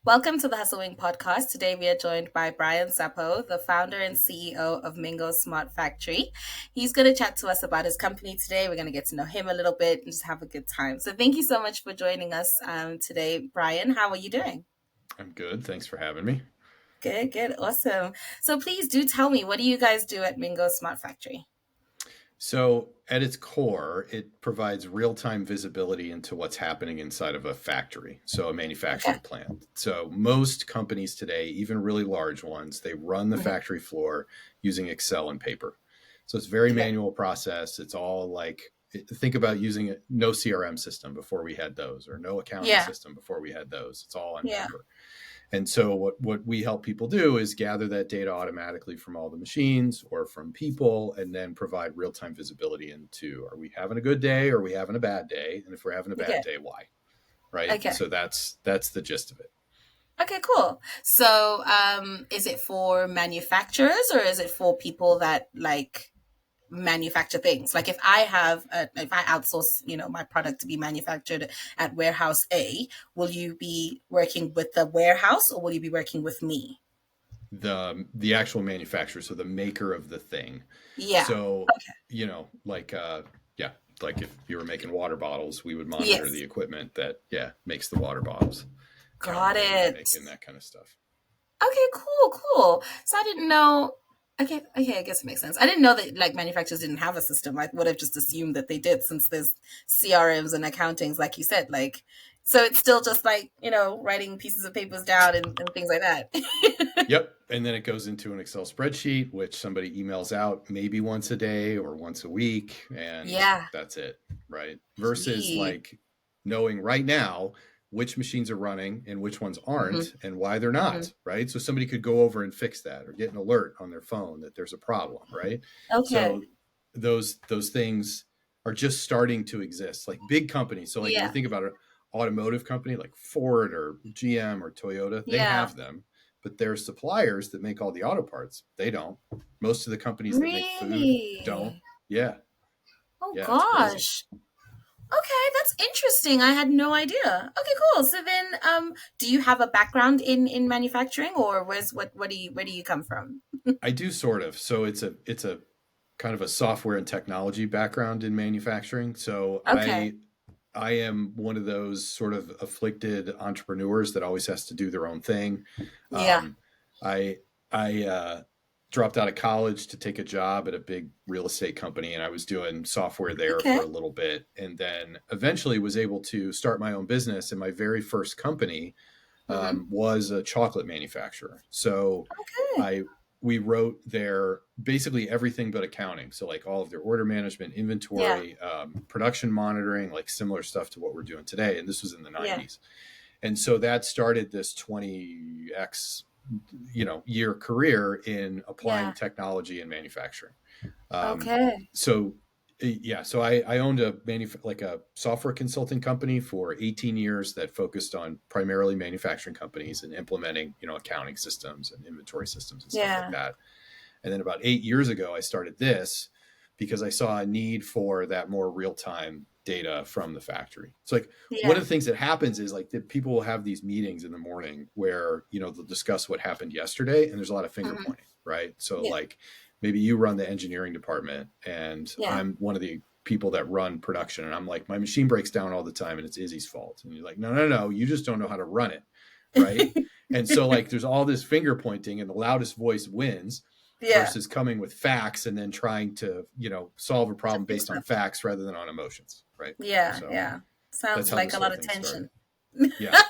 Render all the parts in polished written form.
Welcome to the Hustling Podcast. Today we are joined by Bryan Sapot, the founder and CEO of Mingo Smart Factory. He's going to chat to us about his company today. We're going to get to know him a little bit and just have a good time. So thank you so much for joining us today, Bryan. How are you doing? I'm good. Thanks for having me. Good, good, awesome. So please do tell me, what do you guys do at Mingo Smart Factory? So, at its core, it provides real time visibility into what's happening inside of a factory, so a Okay. manufacturing plant. So, most companies today, even really large ones, they run the Mhm. factory floor using Excel and paper. So, it's a very Okay. manual process. It's all like, think about using no CRM system before we had those, or no accounting Yeah. system before we had those. It's all on Yeah. paper. And so what we help people do is gather that data automatically from all the machines or from people and then provide real-time visibility into, are we having a good day or are we having a bad day? And if we're having a bad Okay. day, why? Right? Okay. So that's the gist of it. Okay, cool. So, is it for manufacturers or is it for people that like manufacture things? Like if I outsource, my product to be manufactured at warehouse A, will you be working with the warehouse or will you be working with me? The actual manufacturer, so the maker of the thing. Yeah. So, Okay. yeah, like if you were making water bottles, we would monitor Yes. the equipment that makes the water bottles, count how Got many we it. make and that kind of stuff. Okay, cool, cool. So I didn't know. Okay, okay, I guess it makes sense. I didn't know that like manufacturers didn't have a system. I would have just assumed that they did since there's CRMs and accountings, like you said. Like, so it's still just like, writing pieces of papers down and things like that. Yep. And then it goes into an Excel spreadsheet, which somebody emails out maybe once a day or once a week. And Yeah. that's it. Right. Versus Gee. like knowing right now which machines are running and which ones Hmm. aren't and why they're Hmm. not. Right. So somebody could go over and fix that or get an alert on their phone that there's a problem. Right. Okay. So those things are just starting to exist. Like big companies. So like if you Yeah. think about an automotive company like Ford or GM or Toyota, they Yeah. have them, but their suppliers that make all the auto parts, they don't. Most of the companies that make food don't. Really? Yeah. Oh Yeah, it's crazy. gosh. Okay, that's interesting. I had no idea. Okay, cool. So then, do you have a background in manufacturing, or where do you come from? I do sort of. So it's a kind of a software and technology background in manufacturing. So Okay. I am one of those sort of afflicted entrepreneurs that always has to do their own thing. Yeah. Um, I I dropped out of college to take a job at a big real estate company, and I was doing software there for Okay. a little bit, and then eventually was able to start my own business. And my very first company Mm-hmm. was a chocolate manufacturer. So Okay. I we wrote their basically everything but accounting. So like all of their order management, Yeah. inventory, production monitoring, like similar stuff to what we're doing today. And this was in the Yeah. 90s. And so that started this 20x year career in applying Yeah. technology and manufacturing. Um, Okay. so yeah, so I owned like a software consulting company for 18 years that focused on primarily manufacturing companies and implementing, accounting systems and inventory systems and stuff like Yeah. that. And then about 8 years ago, I started this because I saw a need for that more real time data from the factory. It's like one of Yeah. the things that happens is like that people will have these meetings in the morning where, they'll discuss what happened yesterday and there's a lot of finger Mm-hmm. pointing, right? So Yeah. like maybe you run the engineering department and Yeah. I'm one of the people that run production and I'm like, my machine breaks down all the time and it's Izzy's fault. And you're like, no, no, no, you just don't know how to run it. Right. And so like there's all this finger pointing and the loudest voice wins Yeah. versus coming with facts and then trying to, solve a To problem fix based on that. facts rather than on emotions. Right. Yeah. So Yeah. that's Sounds how like this a whole lot of thing started. tension. Yeah.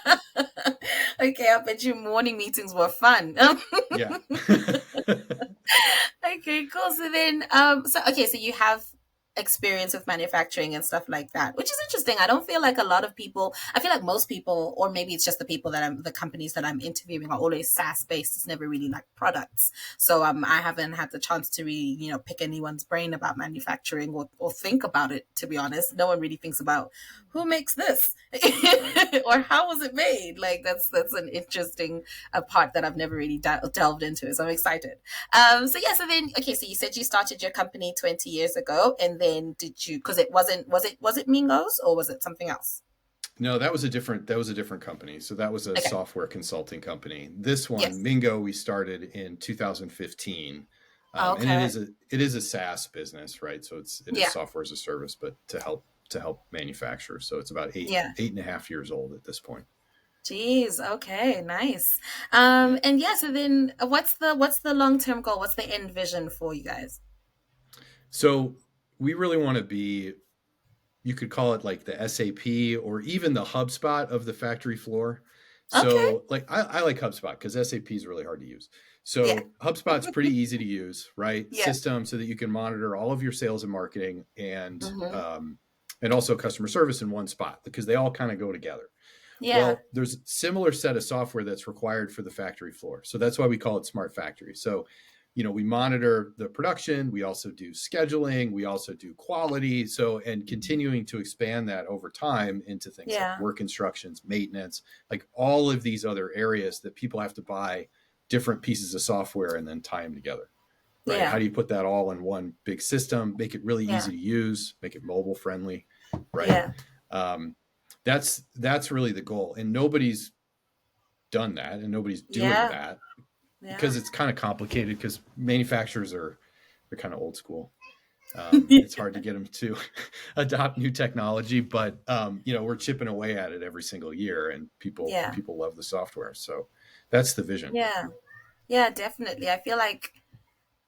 Okay, I bet you morning meetings were fun. Yeah. Okay, cool. So then, so you have experience with manufacturing and stuff like that, which is interesting. I don't feel like a lot of people, I feel like most people, or maybe it's just the companies that I'm interviewing are always SaaS based. It's never really like products. So, I haven't had the chance to really, pick anyone's brain about manufacturing or think about it, to be honest. No one really thinks about who makes this Right. or how was it made. Like that's an interesting part that I've never really delved into. So I'm excited. So then, okay, so you said you started your company 20 years ago, and then did you? Because it wasn't was it Mingo's or was it something else? No, that was a different company. So that was a Okay. software consulting company. This one, Yes. Mingo, we started in 2015. And Okay. it is a SaaS business, right? So it is Yeah. software as a service, but to help manufacturers. So it's about Yeah. 8.5 years old at this point. Jeez. Okay. Nice. And yeah. So then, what's the long term goal? What's the end vision for you guys? So we really want to be, you could call it like the SAP or even the HubSpot of the factory floor. Okay. So like I like HubSpot because SAP is really hard to use. Yeah. So HubSpot's pretty easy to use, right? Yeah. System so that you can monitor all of your sales and marketing Hmm. and also customer service in one spot because they all kind of go together. Yeah. Well, there's a similar set of software that's required for the factory floor. So that's why we call it smart factory. So, we monitor the production, we also do scheduling, we also do quality. So, and continuing to expand that over time into things like Yeah. work instructions, maintenance, like all of these other areas that people have to buy different pieces of software and then tie them together. Right? How Yeah. do you put that all in one big system, make it really Yeah. easy to use, make it mobile friendly, right? Yeah. Um, that's really the goal, and nobody's done that, and nobody's doing Yeah. that Yeah. because it's kind of complicated. Because manufacturers they're kind of old school. It's hard to get them to adopt new technology, but we're chipping away at it every single year, and Yeah. people love the software. So that's the vision. Yeah. Yeah. Definitely. I feel like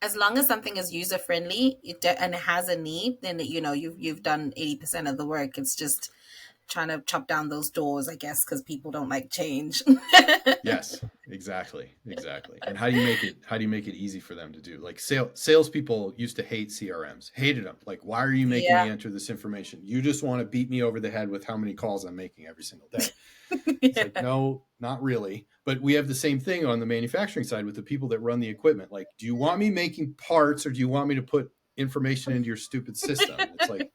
as long as something is user friendly and it has a need, then you've done 80% of the work. It's just trying to chop down those doors, I guess, because people don't like change. Yes, exactly, exactly. And how do you make it? How do you make it easy for them to do? Like salespeople used to hate CRMs, hated them. Like, why are you making me Yeah. enter this information? You just want to beat me over the head with how many calls I'm making every single day. It's like, Yeah. no, not really. But we have the same thing on the manufacturing side with the people that run the equipment. Like, do you want me making parts or do you want me to put information into your stupid system? And it's like,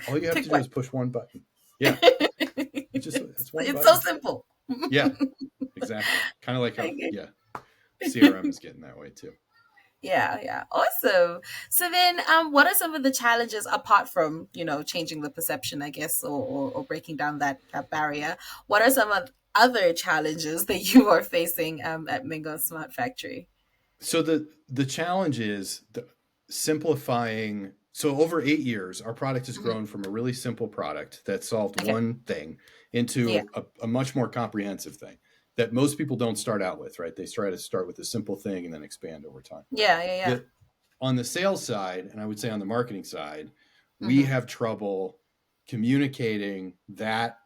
all you have Pick to do one. is push one button. Yeah, it's one It's so button. simple. Yeah, exactly. Kind of like how, Okay. yeah, CRM is getting that way too. Yeah, yeah. Awesome. So then what are some of the challenges apart from, changing the perception, I guess, or breaking down that barrier? What are some of other challenges that you are facing at Mingo Smart Factory? So the challenge is simplifying. So over 8 years, our product has Hmm. grown from a really simple product that solved Okay. one thing Yeah. into a much more comprehensive thing that most people don't start out with, right? They try to start with a simple thing and then expand over time. Yeah, yeah, yeah. The On the sales side, and I would say on the marketing side, we Hmm. have trouble communicating that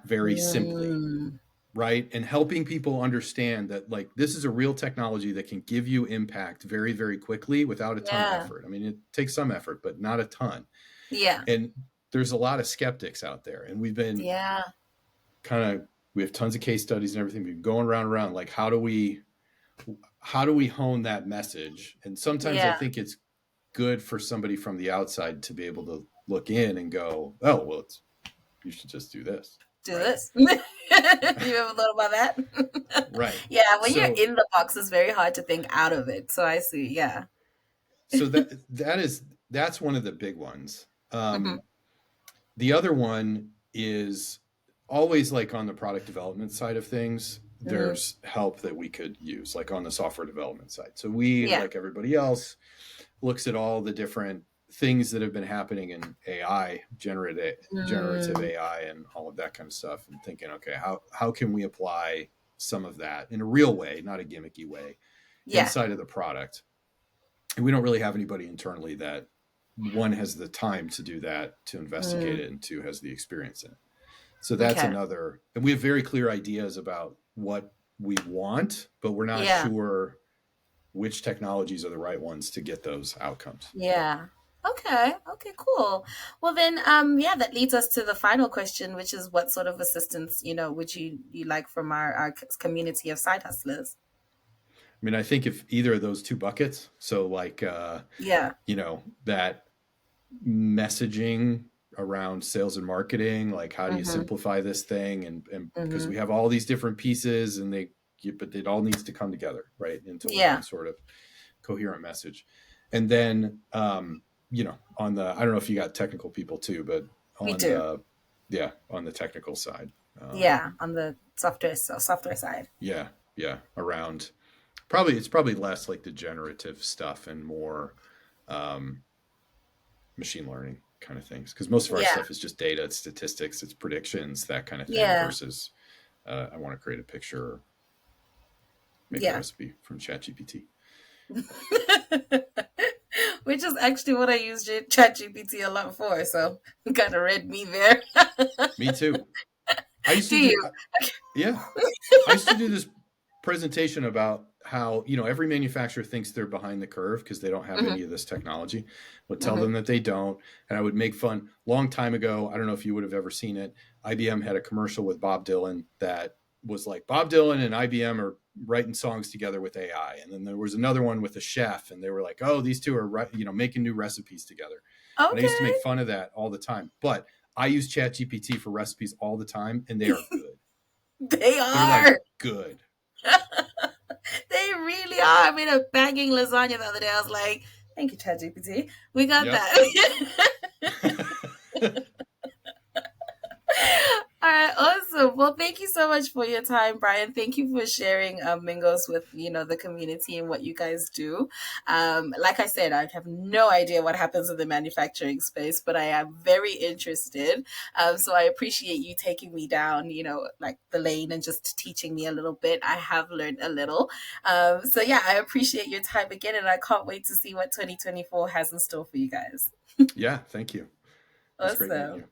very simply, Mm, right? And helping people understand that like this is a real technology that can give you impact very, very quickly without a ton of yeah. effort. I mean, it takes some effort, but not a ton. Yeah. And there's a lot of skeptics out there. And we've been Yeah. kind of we have tons of case studies and everything. We've been going around and around like how do we hone that message? And sometimes I Yeah. think it's good for somebody from the outside to be able to look in and go, oh, well, you should just do this, Do right? this. You ever thought about that? Right. Yeah, when you're So in the box, it's very hard to think out of it. So I see. Yeah. so that's one of the big ones. Hmm. The other one is always like on the product development side of things. Hmm. There's help that we could use, like on the software development side. So we, Yeah. like everybody else, looks at all the different things that have been happening in AI, generative Mm, AI, and all of that kind of stuff, and thinking, okay, how can we apply some of that in a real way, not a gimmicky way, yeah. inside of the product? And we don't really have anybody internally that one has the time to do that, to investigate Mm, it, and two has the experience in it. So that's okay. another, and we have very clear ideas about what we want, but we're not Yeah. sure which technologies are the right ones to get those outcomes. Yeah. Okay. Okay, cool. Well then, yeah, that leads us to the final question, which is what sort of assistance, would you like from our community of side hustlers? I mean, I think if either of those two buckets, so like, Yeah. that messaging around sales and marketing, like how do you Mm-hmm. simplify this thing? And because Mm-hmm. we have all these different pieces and but it all needs to come together, right, into one Yeah. sort of coherent message. And then, on the, I don't know if you got technical people too, but We on do. Yeah, on the technical side. Yeah, on the software side. Yeah, yeah, around probably it's probably less like the generative stuff and more um, machine learning kind of things because most of our Yeah, stuff is just data, it's statistics, it's predictions, that kind of thing. yeah, Versus, I want to create a picture, or make a yeah. recipe from ChatGPT. Which is actually what I use ChatGPT a lot for. So you kind of read me there. Me too. I used Do to do, you? yeah, I used to do this presentation about how every manufacturer thinks they're behind the curve because they don't have Hmm. any of this technology. Would tell Hmm. them that they don't, and I would make fun. Long time ago, I don't know if you would have ever seen it. IBM had a commercial with Bob Dylan that was like Bob Dylan and IBM are writing songs together with AI, and then there was another one with a chef, and they were like, "Oh, these two are making new recipes together." And I used to make Okay. fun of that all the time, but I use ChatGPT for recipes all the time, and they are good. They They're like are. good. They really are. I made a banging lasagna the other day. I was like, thank you, ChatGPT. We got Yep. that. All right, awesome. Well, thank you so much for your time, Brian. Thank you for sharing Mingos with the community and what you guys do. Like I said, I have no idea what happens in the manufacturing space, but I am very interested. So I appreciate you taking me down, like the lane and just teaching me a little bit. I have learned a little. So yeah, I appreciate your time again, and I can't wait to see what 2024 has in store for you guys. Yeah, thank you. It was great meeting Awesome. you.